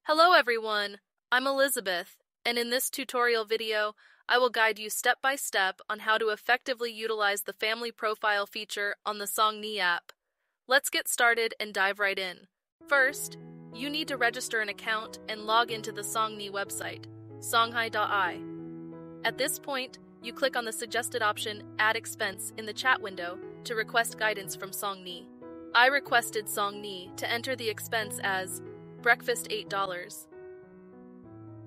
Hello everyone, I'm Elizabeth, and in this tutorial video, I will guide you step by step on how to effectively utilize the family profile feature on the Song Nhi app. Let's get started and dive right in. First, you need to register an account and log into the Song Nhi website, songhai.ai. At this point, you click on the suggested option Add Expense in the chat window to request guidance from Song Nhi. I requested Song Nhi to enter the expense as breakfast $8.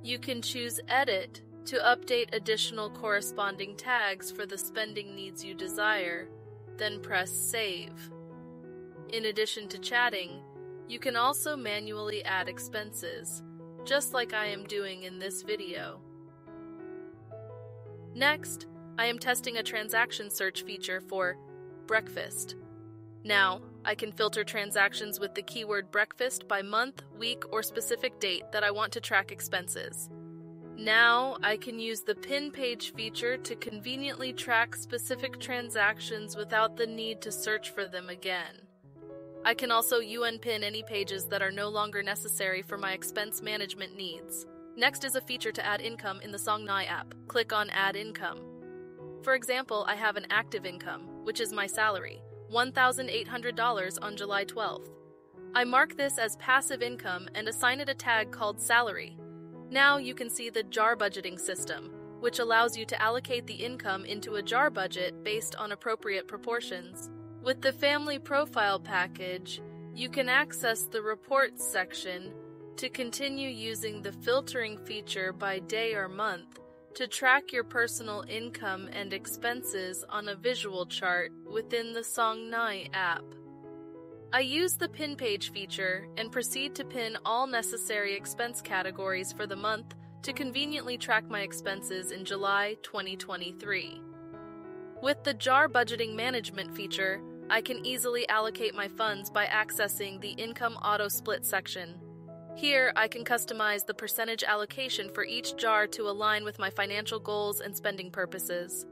You can choose Edit to update additional corresponding tags for the spending needs you desire, then press Save. In addition to chatting, you can also manually add expenses, just like I am doing in this video. Next, I am testing a transaction search feature for breakfast. Now, I can filter transactions with the keyword breakfast by month, week, or specific date that I want to track expenses. Now, I can use the pin page feature to conveniently track specific transactions without the need to search for them again. I can also unpin any pages that are no longer necessary for my expense management needs. Next is a feature to add income in the Song Nhi app. Click on Add Income. For example, I have an active income, which is my salary, $1,800 on July 12th. I mark this as passive income and assign it a tag called Salary. Now you can see the jar budgeting system, which allows you to allocate the income into a jar budget based on appropriate proportions. With the Family Profile package, you can access the Reports section to continue using the filtering feature by day or month to track your personal income and expenses on a visual chart within the Song Nhi app. I use the pin page feature and proceed to pin all necessary expense categories for the month to conveniently track my expenses in July 2023. With the jar budgeting management feature, I can easily allocate my funds by accessing the Income Auto Split section. Here, I can customize the percentage allocation for each jar to align with my financial goals and spending purposes.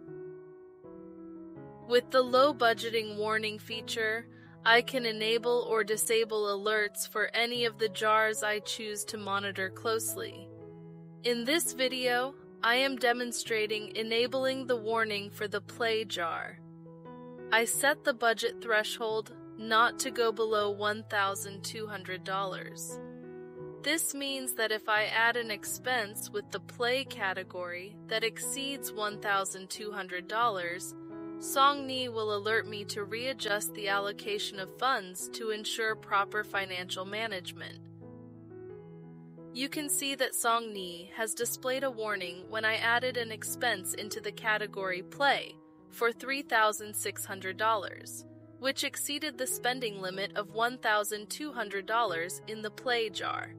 With the low budgeting warning feature, I can enable or disable alerts for any of the jars I choose to monitor closely. In this video, I am demonstrating enabling the warning for the play jar. I set the budget threshold not to go below $1,200. This means that if I add an expense with the play category that exceeds $1,200, Song Nhi will alert me to readjust the allocation of funds to ensure proper financial management. You can see that Song Nhi has displayed a warning when I added an expense into the category Play for $3,600, which exceeded the spending limit of $1,200 in the Play jar.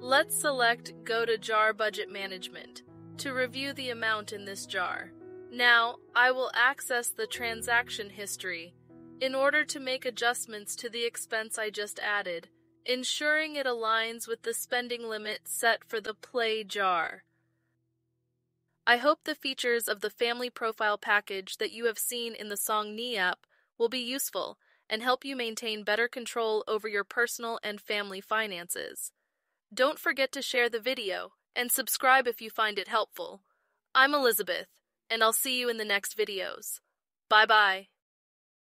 Let's select Go to Jar Budget Management to review the amount in this jar. Now, I will access the transaction history in order to make adjustments to the expense I just added, ensuring it aligns with the spending limit set for the play jar. I hope the features of the Family Profile package that you have seen in the Song Nhi app will be useful and help you maintain better control over your personal and family finances. Don't forget to share the video and subscribe if you find it helpful. I'm Elizabeth, and I'll see you in the next videos. Bye-bye.